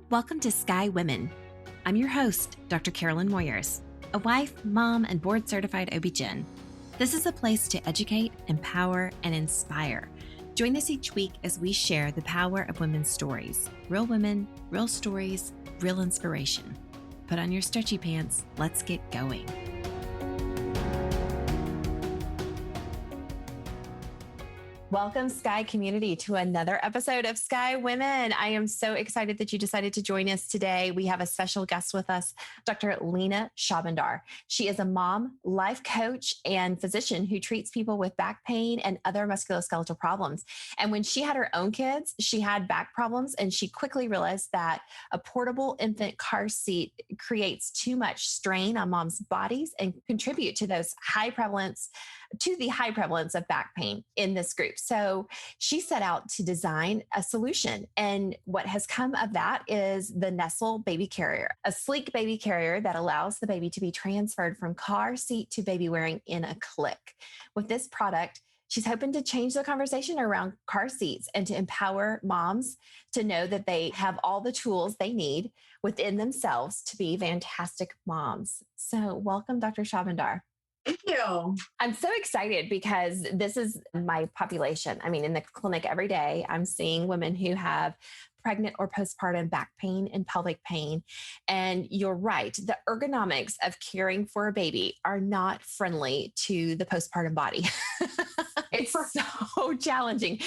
Welcome to Sky Women. I'm your host, Dr. Carolyn Moyers, a wife, mom, and board-certified OB-GYN. This is a place to educate, empower, and inspire. Join us each week as we share the power of women's stories. Real women, real stories, real inspiration. Put on your stretchy pants. Let's get going. Welcome, Sky community, to another episode of Sky Women. I am so excited that you decided to join us today. We have a special guest with us, Dr. Lena Shahbandar. She is a mom, life coach, and physician who treats people with back pain and other musculoskeletal problems. And when she had her own kids, she had back problems, and she quickly realized that a portable infant car seat creates too much strain on moms' bodies and contribute to the high prevalence of back pain in this group. So she set out to design a solution. And what has come of that is the Nessl Baby Carrier, a sleek baby carrier that allows the baby to be transferred from car seat to baby wearing in a click. With this product, she's hoping to change the conversation around car seats and to empower moms to know that they have all the tools they need within themselves to be fantastic moms. So welcome, Dr. Shahbandar. Thank you. I'm so excited because this is my population. I mean, in the clinic every day, I'm seeing women who have pregnant or postpartum back pain and pelvic pain. And you're right, the ergonomics of caring for a baby are not friendly to the postpartum body. It's so challenging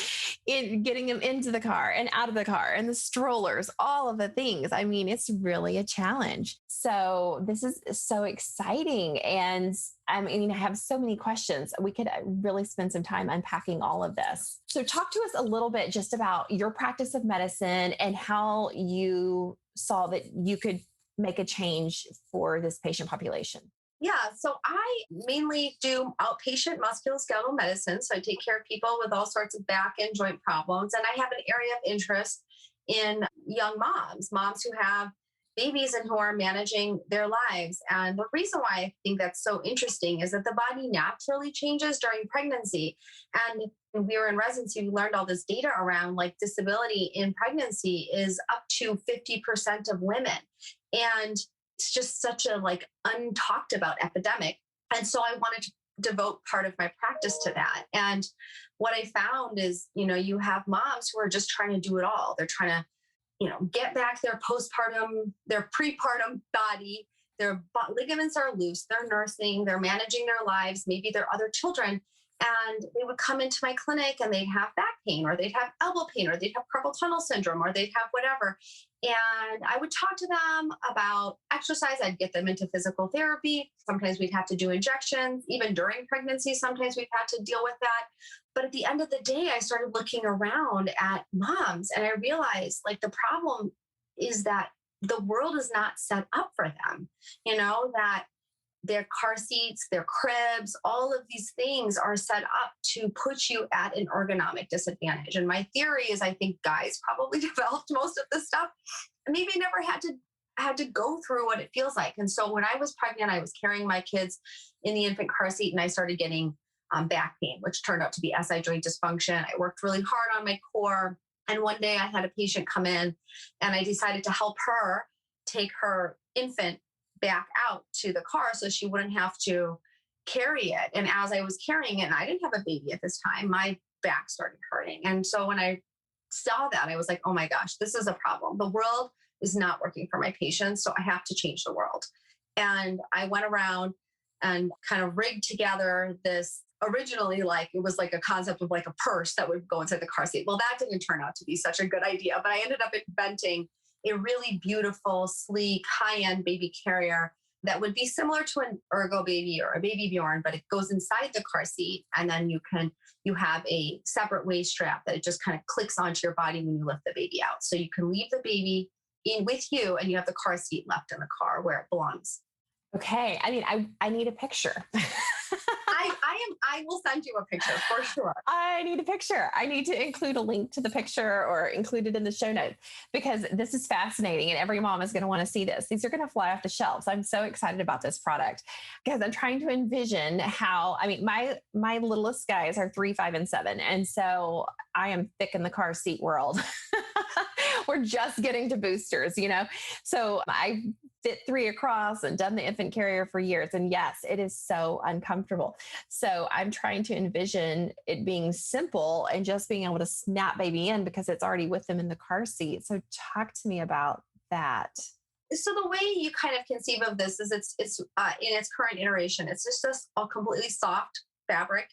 in getting them into the car and out of the car and the strollers, all of the things. I mean, it's really a challenge. So this is so exciting. And I have so many questions. We could really spend some time unpacking all of this. So talk to us a little bit just about your practice of medicine and how you saw that you could make a change for this patient population. Yeah, so I mainly do outpatient musculoskeletal medicine. So I take care of people with all sorts of back and joint problems. And I have an area of interest in young moms who have babies and who are managing their lives. And the reason why I think that's so interesting is that the body naturally changes during pregnancy. And when we were in residency, we learned all this data around like disability in pregnancy is up to 50% of women. And it's just such a untalked about epidemic. And so I wanted to devote part of my practice to that. And what I found is, you have moms who are just trying to do it all. They're trying to, get back their postpartum, their prepartum body, their ligaments are loose, they're nursing, they're managing their lives, maybe their other children. And they would come into my clinic and they'd have back pain, or they'd have elbow pain, or they'd have carpal tunnel syndrome, or they'd have whatever. And I would talk to them about exercise. I'd get them into physical therapy. Sometimes we'd have to do injections. Even during pregnancy, sometimes we've had to deal with that. But at the end of the day, I started looking around at moms and I realized the problem is that the world is not set up for them, that their car seats, their cribs, all of these things are set up to put you at an ergonomic disadvantage. And my theory is I think guys probably developed most of this stuff and maybe never had to go through what it feels like. And so when I was pregnant, I was carrying my kids in the infant car seat and I started getting back pain, which turned out to be SI joint dysfunction. I worked really hard on my core. And one day I had a patient come in and I decided to help her take her infant back out to the car so she wouldn't have to carry it. And as I was carrying it, and I didn't have a baby at this time, my back started hurting. And so when I saw that, I was like, oh my gosh, this is a problem. The world is not working for my patients. So I have to change the world. And I went around and kind of rigged together this originally, it was like a concept of a purse that would go inside the car seat. Well, that didn't turn out to be such a good idea, but I ended up inventing a really beautiful, sleek, high-end baby carrier that would be similar to an Ergo Baby or a Baby Bjorn, but it goes inside the car seat. And then you have a separate waist strap that it just kind of clicks onto your body when you lift the baby out. So you can leave the baby in with you and you have the car seat left in the car where it belongs. Okay. I need a picture. I will send you a picture for sure. I need a picture. I need to include a link to the picture or include it in the show notes because this is fascinating and every mom is going to want to see this. These are going to fly off the shelves. I'm so excited about this product because I'm trying to envision how, my littlest guys are 3, 5, and 7. And so I am thick in the car seat world. We're just getting to boosters, So I fit 3 across and done the infant carrier for years. And yes, it is so uncomfortable. So I'm trying to envision it being simple and just being able to snap baby in because it's already with them in the car seat. So talk to me about that. So the way you kind of conceive of this is it's in its current iteration, it's just a completely soft fabric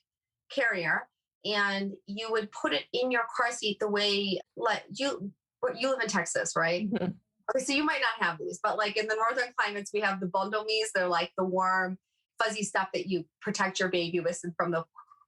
carrier, and you would put it in your car seat the way like you live in Texas, right? Mm-hmm. Okay, so you might not have these, but like in the northern climates, we have the bundle me's. They're like the warm, fuzzy stuff that you protect your baby with from the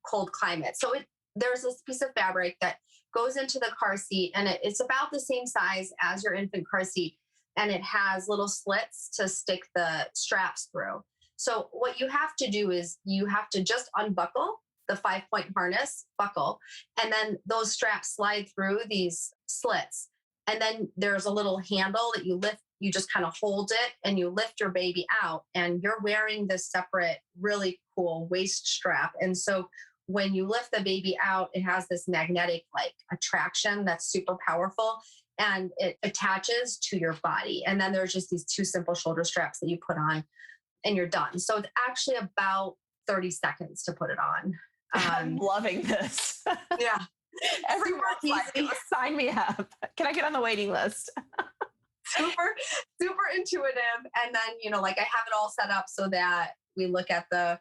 cold climate. So there's this piece of fabric that goes into the car seat, and it's about the same size as your infant car seat. And it has little slits to stick the straps through. So what you have to do is you have to just unbuckle the 5-point harness buckle, and then those straps slide through these slits. And then there's a little handle that you lift, you just kind of hold it and you lift your baby out, and you're wearing this separate, really cool waist strap. And so when you lift the baby out, it has this magnetic like attraction that's super powerful, and it attaches to your body. And then there's just these 2 simple shoulder straps that you put on and you're done. So it's actually about 30 seconds to put it on. I'm loving this. Yeah. Everyone's like, sign me up. Can I get on the waiting list? Super intuitive. And then, like I have it all set up so that we look at the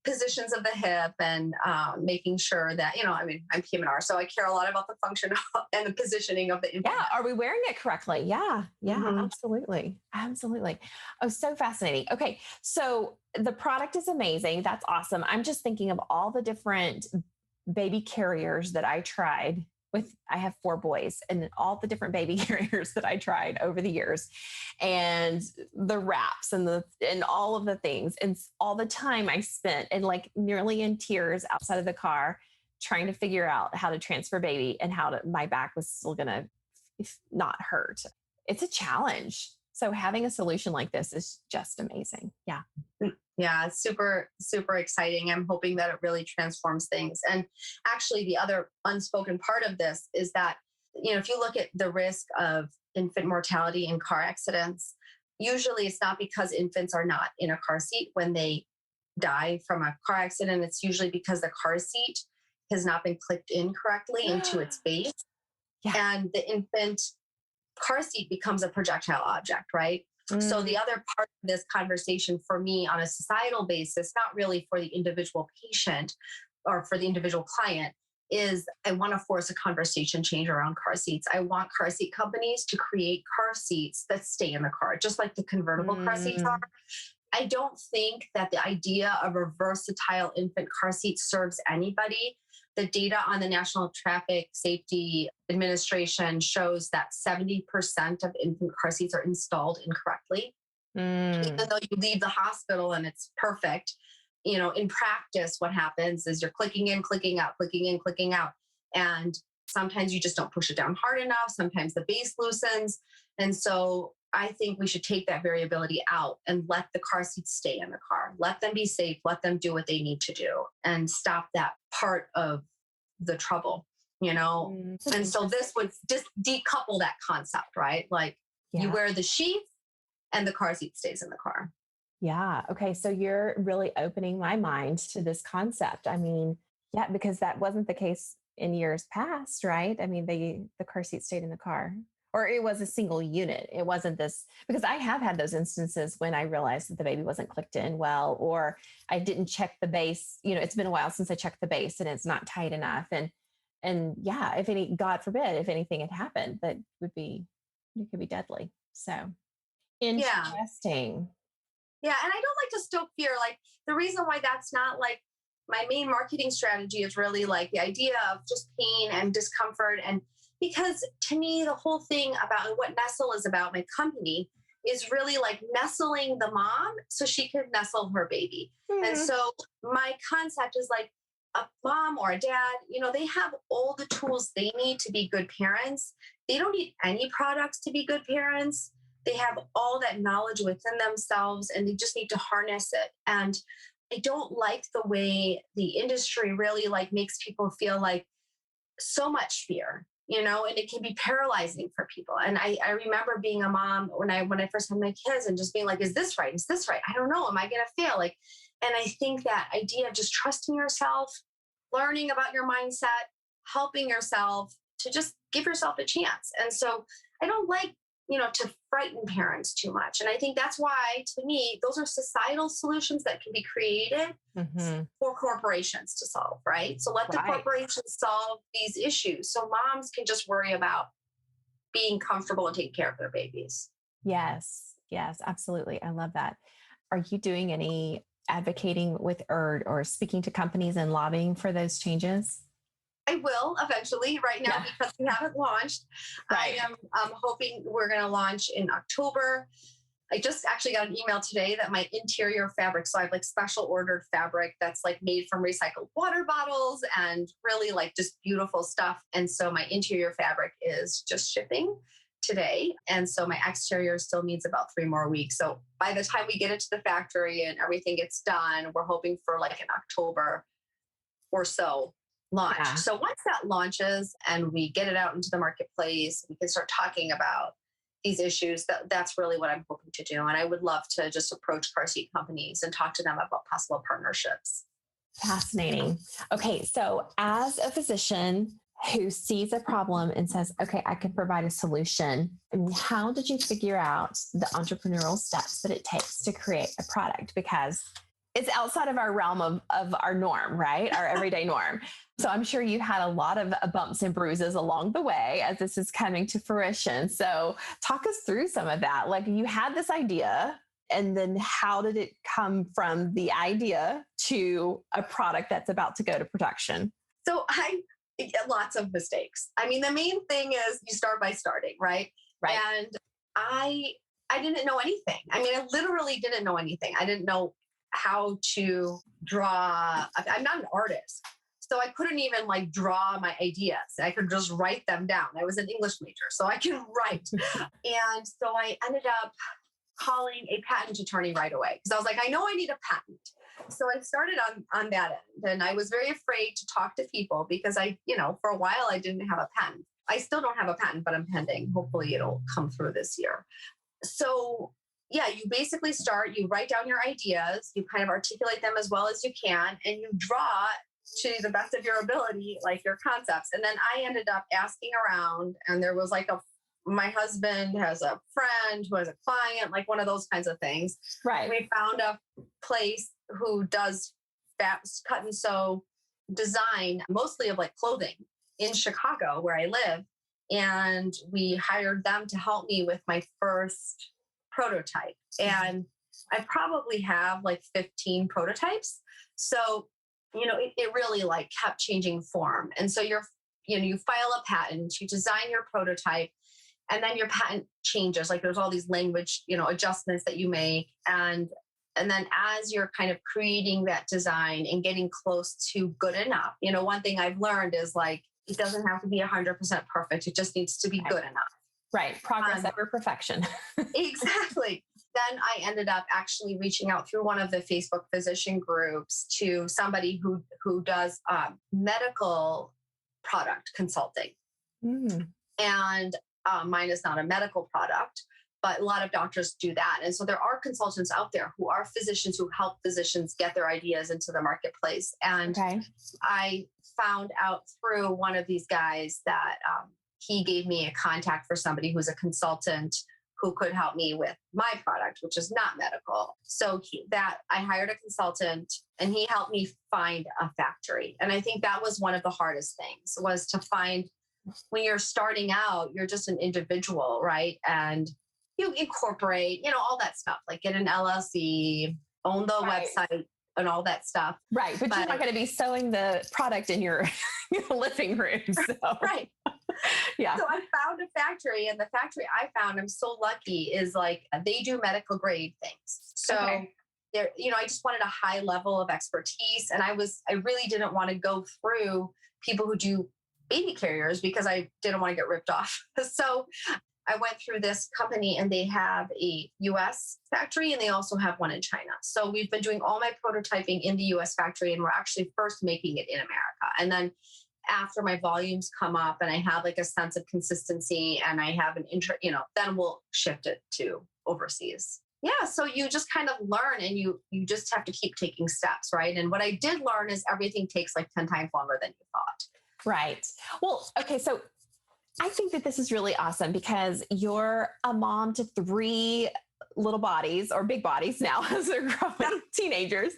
positions of the hip and making sure that, I'm PM&R, so I care a lot about the function and the positioning of the infant. Yeah. Are we wearing it correctly? Yeah. Mm-hmm. Absolutely. Oh, so fascinating. Okay. So the product is amazing. That's awesome. I'm just thinking of all the different baby carriers that I tried with. I have 4 boys, and all the different baby carriers that I tried over the years, and the wraps and all of the things, and all the time I spent and like nearly in tears outside of the car trying to figure out how to transfer baby and my back was still going to not hurt. It's a challenge. So having a solution like this is just amazing. Yeah. Yeah, it's super, super exciting. I'm hoping that it really transforms things. And actually, the other unspoken part of this is that, if you look at the risk of infant mortality in car accidents, usually it's not because infants are not in a car seat when they die from a car accident. It's usually because the car seat has not been clipped in correctly into its base. Yeah. And the infant car seat becomes a projectile object, right? So the other part of this conversation for me on a societal basis, not really for the individual patient or for the individual client, is I want to force a conversation change around car seats. I want car seat companies to create car seats that stay in the car, just like the convertible car seats are. I don't think that the idea of a versatile infant car seat serves anybody. The data on the National Traffic Safety Administration shows that 70% of infant car seats are installed incorrectly. Even though you leave the hospital and it's perfect, in practice, what happens is you're clicking in, clicking out, clicking in, clicking out. And sometimes you just don't push it down hard enough. Sometimes the base loosens. And so I think we should take that variability out and let the car seats stay in the car. Let them be safe. Let them do what they need to do and stop that part of the trouble, And so this would just decouple that concept, right? Like you wear the sheath and the car seat stays in the car. Yeah. Okay. So you're really opening my mind to this concept. I mean, yeah, because that wasn't the case in years past, right? I mean, the car seat stayed in the car. Or it was a single unit. It wasn't this, because I have had those instances when I realized that the baby wasn't clicked in well, or I didn't check the base. It's been a while since I checked the base and it's not tight enough. And yeah, God forbid, if anything had happened, it could be deadly. So interesting. Yeah. And I don't like to stoke fear. Like the reason why that's not like my main marketing strategy is really like the idea of just pain and discomfort. And because to me, the whole thing about what Nessl is about, my company, is really like nestling the mom so she can nestle her baby. And so my concept is like a mom or a dad, they have all the tools they need to be good parents. They don't need any products to be good parents. They have all that knowledge within themselves and they just need to harness it. And I don't like the way the industry really like makes people feel like so much fear. and it can be paralyzing for people. And I remember being a mom when I first had my kids and just being like, is this right? Is this right? I don't know. Am I going to fail? And I think that idea of just trusting yourself, learning about your mindset, helping yourself to just give yourself a chance. And so I don't like, to frighten parents too much. And I think that's why, to me, those are societal solutions that can be created for corporations to solve, right? So let the corporations solve these issues so moms can just worry about being comfortable and taking care of their babies. Yes, absolutely. I love that. Are you doing any advocating with or speaking to companies and lobbying for those changes? I will eventually. Right now, because we haven't launched. Right. I am hoping we're going to launch in October. I just actually got an email today that my interior fabric, so I have special ordered fabric that's made from recycled water bottles and really just beautiful stuff. And so my interior fabric is just shipping today. And so my exterior still needs about 3 more weeks. So by the time we get it to the factory and everything gets done, we're hoping for an October or so launch. Yeah. So once that launches and we get it out into the marketplace, we can start talking about these issues. That's really what I'm hoping to do. And I would love to just approach car seat companies and talk to them about possible partnerships. Fascinating. Okay. So as a physician who sees a problem and says, okay, I can provide a solution, how did you figure out the entrepreneurial steps that it takes to create a product? Because it's outside of our realm of our norm, right? Our everyday norm. So I'm sure you had a lot of bumps and bruises along the way as this is coming to fruition. So talk us through some of that. You had this idea, and then how did it come from the idea to a product that's about to go to production? So lots of mistakes. I mean, the main thing is you start by starting, right? Right. And I didn't know anything. I mean, I literally didn't know anything. I didn't know how to draw. I'm not an artist. So I couldn't even draw my ideas. I could just write them down. I was an English major, so I can write. And so I ended up calling a patent attorney right away because I was like, I know I need a patent. So I started on that end, and I was very afraid to talk to people because for a while I didn't have a patent. I still don't have a patent, but I'm pending. Hopefully it'll come through this year. So yeah, you basically you write down your ideas, you kind of articulate them as well as you can, and you draw to the best of your ability, your concepts. And then I ended up asking around, and there was my husband has a friend who has a client, one of those kinds of things. Right. We found a place who does cut and sew design, mostly of clothing in Chicago where I live. And we hired them to help me with my first prototype. And I probably have 15 prototypes. So, it really kept changing form. And so you file a patent, you design your prototype, and then your patent changes. There's all these language, adjustments that you make. And then as you're kind of creating that design and getting close to good enough, one thing I've learned is it doesn't have to be 100% perfect. It just needs to be good enough. Right. Progress over perfection. Exactly. Then I ended up actually reaching out through one of the Facebook physician groups to somebody who does medical product consulting. And mine is not a medical product, but a lot of doctors do that. And so there are consultants out there who are physicians who help physicians get their ideas into the marketplace. And I found out through one of these guys that he gave me a contact for somebody who's a consultant who could help me with my product, which is not medical. So I hired a consultant, and he helped me find a factory. And I think that was one of the hardest things, was to find, when you're starting out, you're just an individual, right? And you incorporate, all that stuff, get an LLC, own the website and all that stuff. Right. But you're not going to be sewing the product in your living room. So. Right. Yeah. So I found a factory, and the factory I found, I'm so lucky, is they do medical grade things. So I just wanted a high level of expertise. And I really didn't want to go through people who do baby carriers because I didn't want to get ripped off. So I went through this company, and they have a US factory, and they also have one in China. So we've been doing all my prototyping in the US factory, and we're actually first making it in America. And then after my volumes come up and I have like a sense of consistency and I have an interest, then we'll shift it to overseas. Yeah. So you just kind of learn and you just have to keep taking steps. Right. And what I did learn is everything takes like 10 times longer than you thought. Right. Well, okay. So I think that this is really awesome because you're a mom to 3 little bodies or big bodies now as they're growing teenagers.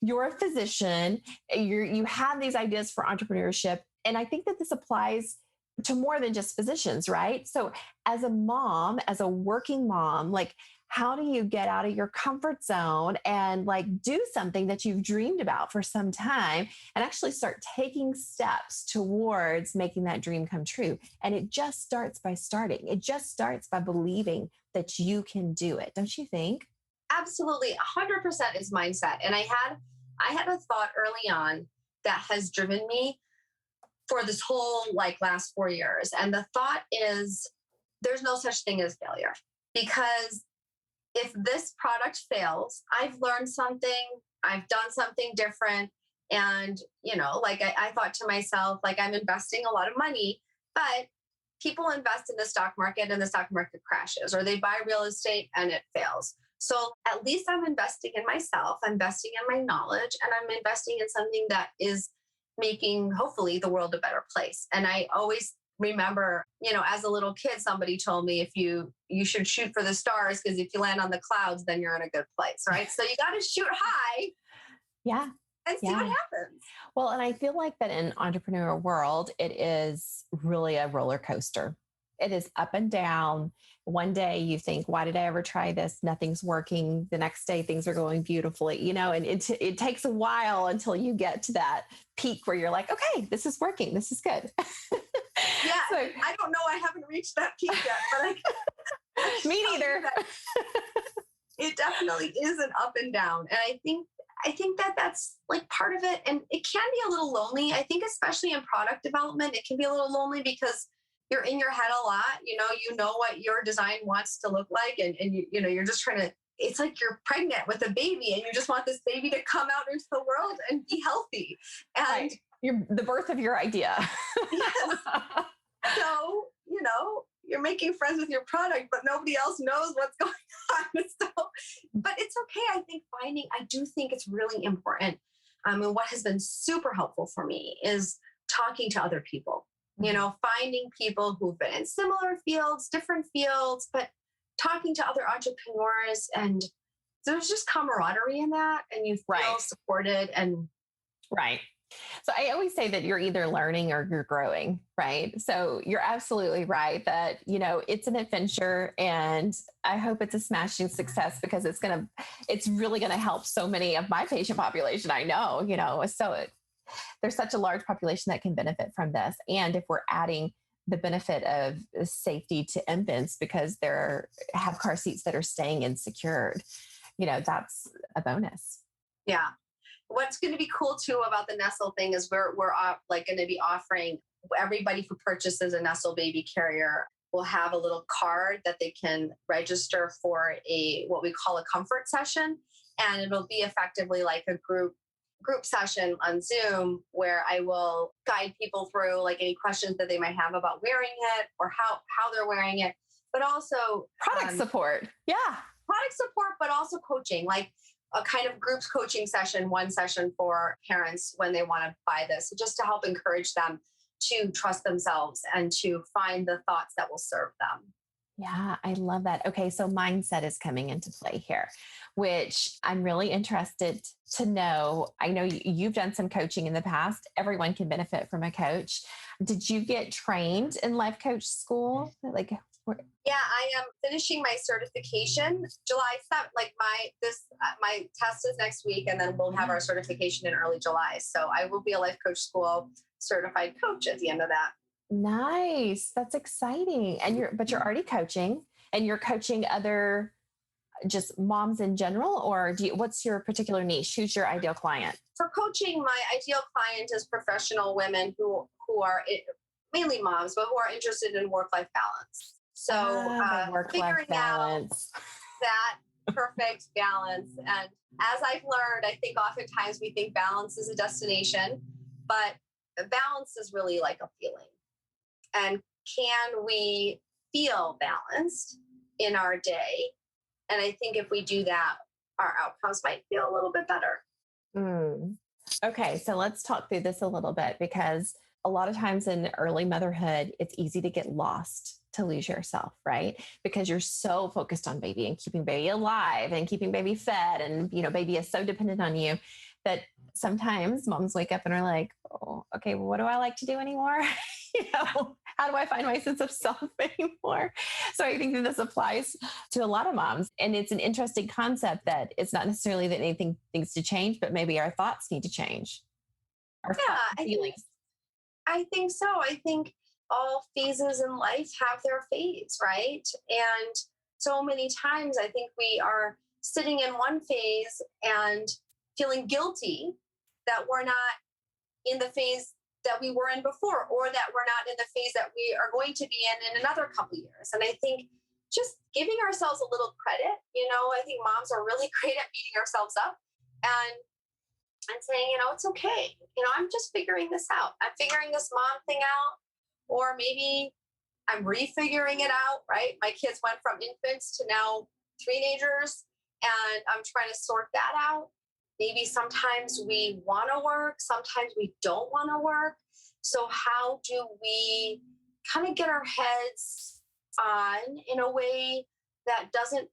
You're a physician. You have these ideas for entrepreneurship. And I think that this applies to more than just physicians, right? So as a mom, as a working mom, like, how do you get out of your comfort zone and like do something that you've dreamed about for some time and actually start taking steps towards making that dream come true? And it just starts by starting. It just starts by believing that you can do it. Don't you think? Absolutely. 100% is mindset. And I had a thought early on that has driven me for this whole like last 4 years. And the thought is there's no such thing as failure, because if this product fails, I've learned something, I've done something different. And, like I thought to myself, like I'm investing a lot of money, but people invest in the stock market and the stock market crashes, or they buy real estate and it fails. So at least I'm investing in myself, I'm investing in my knowledge, and I'm investing in something that is making hopefully the world a better place. And I always remember, as a little kid, somebody told me if you should shoot for the stars, because if you land on the clouds, then you're in a good place, right? So you got to shoot high. Yeah. And see what happens. Well, and I feel like that in entrepreneurial world, it is really a roller coaster. It is up and down. One day you think, why did I ever try this? Nothing's working. The next day things are going beautifully, and it takes a while until you get to that peak where you're like, okay, this is working. This is good. Yeah. So, I don't know. I haven't reached that peak yet, but me neither. It definitely is an up and down. And I think that that's like part of it. And it can be a little lonely. I think especially in product development, it can be a little lonely because you're in your head a lot. You know what your design wants to look like. And you're just trying to, it's like you're pregnant with a baby and you just want this baby to come out into the world and be healthy. And right. You're the birth of your idea. Yes. So, you're making friends with your product, but nobody else knows what's going on. So, but it's okay. I do think it's really important. And what has been super helpful for me is talking to other people, finding people who've been in similar fields, different fields, but talking to other entrepreneurs, and there's just camaraderie in that, and you feel supported and right. So I always say that you're either learning or you're growing, right? So you're absolutely right that, it's an adventure, and I hope it's a smashing success because it's really going to help so many of my patient population. I know, there's such a large population that can benefit from this. And if we're adding the benefit of safety to infants because have car seats that are staying in secured, that's a bonus. Yeah. What's going to be cool too about the Nessl thing is we're like going to be offering everybody who purchases a Nessl Baby Carrier will have a little card that they can register for what we call a comfort session, and it'll be effectively like a group session on Zoom where I will guide people through like any questions that they might have about wearing it or how they're wearing it, but also product support. Yeah, product support, but also coaching, like a kind of groups coaching session, one session for parents when they want to buy this, just to help encourage them to trust themselves and to find the thoughts that will serve them. Yeah, I love that. Okay, so mindset is coming into play here, which I'm really interested to know. I know you've done some coaching in the past. Everyone can benefit from a coach. Did you get trained in life coach school? Yeah, I am finishing my certification July 7th. Like my test is next week, and then we'll have our certification in early July. So I will be a life coach school certified coach at the end of that. Nice. That's exciting. And you're already coaching, and you're coaching other just moms in general, or what's your particular niche? Who's your ideal client? For coaching, my ideal client is professional women who are mainly moms, but who are interested in work-life balance. So figuring out that perfect balance. And as I've learned, I think oftentimes we think balance is a destination, but balance is really like a feeling. And can we feel balanced in our day? And I think if we do that, our outcomes might feel a little bit better. Okay, so let's talk through this a little bit, because a lot of times in early motherhood, it's easy to get lost, to lose yourself, right? Because you're so focused on baby and keeping baby alive and keeping baby fed. And, baby is so dependent on you that sometimes moms wake up and are like, oh, okay, well, what do I like to do anymore? How do I find my sense of self anymore? So I think that this applies to a lot of moms. And it's an interesting concept that it's not necessarily that anything needs to change, but maybe our thoughts need to change. Our thoughts and feelings. I think so. I think all phases in life have their phase, right? And so many times I think we are sitting in one phase and feeling guilty that we're not in the phase that we were in before, or that we're not in the phase that we are going to be in another couple of years. And I think just giving ourselves a little credit, I think moms are really great at beating ourselves up and saying, it's okay. I'm just figuring this out. I'm figuring this mom thing out, or maybe I'm refiguring it out, right? My kids went from infants to now teenagers, and I'm trying to sort that out. Maybe sometimes we want to work, sometimes we don't want to work. So how do we kind of get our heads on in a way that doesn't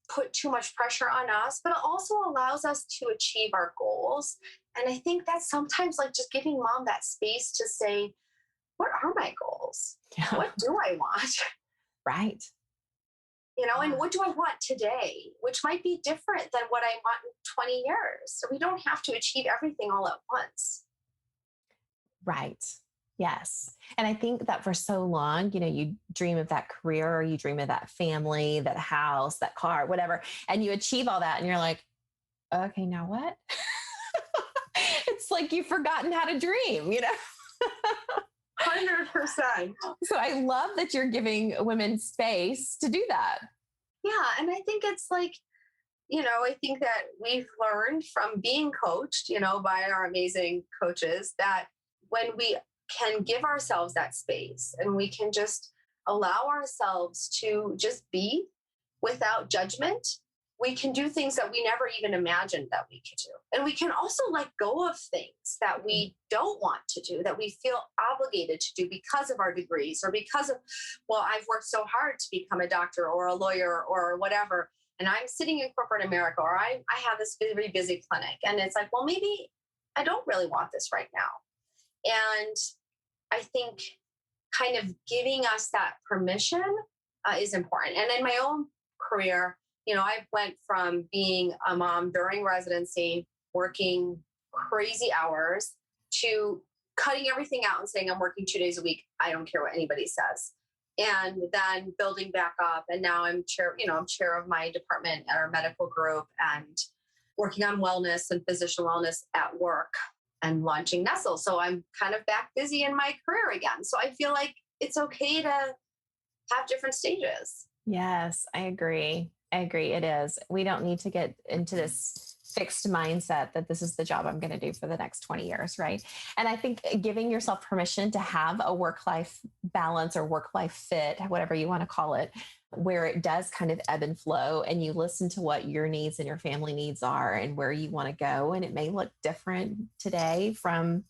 put too much pressure on us, but it also allows us to achieve our goals? And I think that's sometimes like just giving mom that space to say, what are my goals? Yeah. What do I want? Right. And what do I want today, which might be different than what I want in 20 years. So we don't have to achieve everything all at once. Right. Yes. And I think that for so long, you dream of that career, or you dream of that family, that house, that car, whatever, and you achieve all that. And you're like, okay, now what? It's like you've forgotten how to dream, 100%. So I love that you're giving women space to do that. Yeah. And I think it's like, I think that we've learned from being coached, by our amazing coaches, that when we can give ourselves that space and we can just allow ourselves to just be without judgment, we can do things that we never even imagined that we could do. And we can also let go of things that we don't want to do, that we feel obligated to do because of our degrees, or because of, well, I've worked so hard to become a doctor or a lawyer or whatever, and I'm sitting in corporate America, or I have this very busy clinic. And it's like, well, maybe I don't really want this right now. And I think kind of giving us that permission is important. And in my own career, I went from being a mom during residency, working crazy hours, to cutting everything out and saying, I'm working 2 days a week. I don't care what anybody says. And then building back up. And now I'm chair of my department at our medical group, and working on wellness and physician wellness at work, and launching Nessl. So I'm kind of back busy in my career again. So I feel like it's okay to have different stages. Yes, I agree. It is. We don't need to get into this fixed mindset that this is the job I'm going to do for the next 20 years, right? And I think giving yourself permission to have a work-life balance, or work-life fit, whatever you want to call it, where it does kind of ebb and flow, and you listen to what your needs and your family needs are and where you want to go. And it may look different today from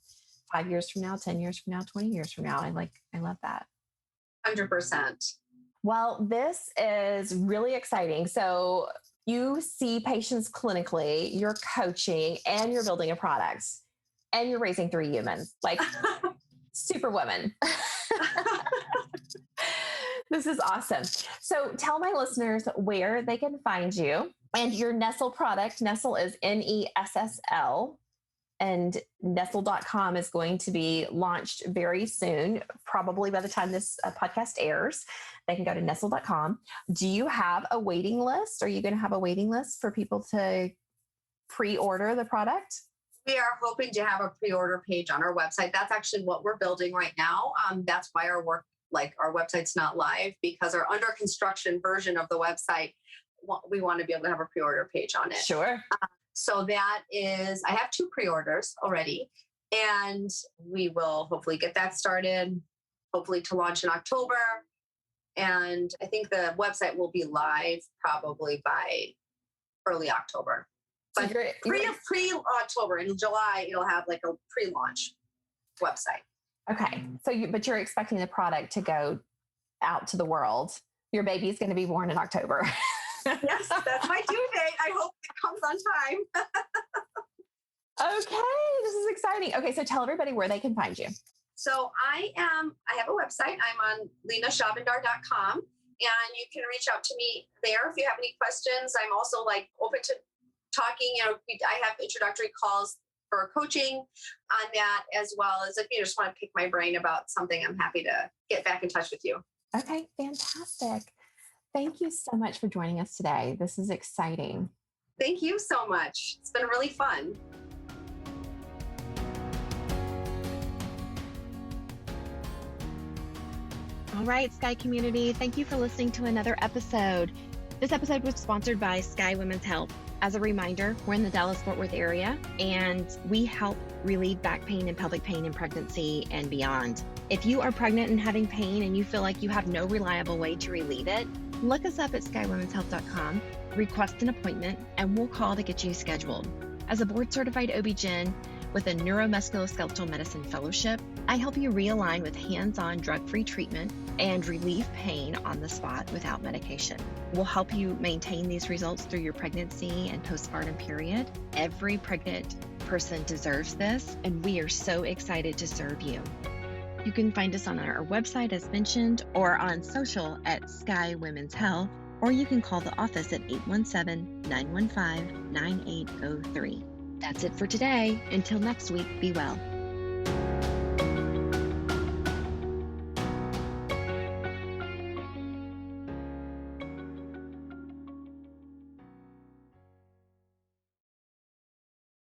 5 years from now, 10 years from now, 20 years from now. I love that. 100%. Well, this is really exciting. So you see patients clinically, you're coaching, and you're building a product, and you're raising 3 humans, like superwoman. This is awesome. So tell my listeners where they can find you and your Nessl product. Nessl is Nessl. And Nessl.com is going to be launched very soon, probably by the time this podcast airs. They can go to Nessl.com. Do you have a waiting list? Are you going to have a waiting list for people to pre-order the product? We are hoping to have a pre-order page on our website. That's actually what we're building right now. That's why our website's not live, because our under construction version of the website, we want to be able to have a pre-order page on it. Sure. So that is, I have 2 pre-orders already. And we will hopefully get that started, hopefully to launch in October. And I think the website will be live probably by early October. But pre-October, in July, it'll have like a pre-launch website. Okay. But you're expecting the product to go out to the world. Your baby's going to be born in October. Yes, that's my due date. I hope it comes on time. Okay, this is exciting. Okay, so tell everybody where they can find you. So I have a website. I'm on lenashahbandar.com, and you can reach out to me there if you have any questions. I'm also open to talking. I have introductory calls for coaching on that, as well as if you just want to pick my brain about something, I'm happy to get back in touch with you. Okay, fantastic. Thank you so much for joining us today. This is exciting. Thank you so much. It's been really fun. All right, Sky community, thank you for listening to another episode. This episode was sponsored by Sky Women's Health. As a reminder, we're in the Dallas-Fort Worth area, and we help relieve back pain and pelvic pain in pregnancy and beyond. If you are pregnant and having pain and you feel like you have no reliable way to relieve it, look us up at skywomenshealth.com, request an appointment, and we'll call to get you scheduled. As a board-certified OB-GYN with a neuromusculoskeletal medicine fellowship, I help you realign with hands-on drug-free treatment and relieve pain on the spot without medication. We'll help you maintain these results through your pregnancy and postpartum period. Every pregnant person deserves this, and we are so excited to serve you. You can find us on our website, as mentioned, or on social at Sky Women's Health, or you can call the office at 817-915-9803. That's it for today. Until next week, be well.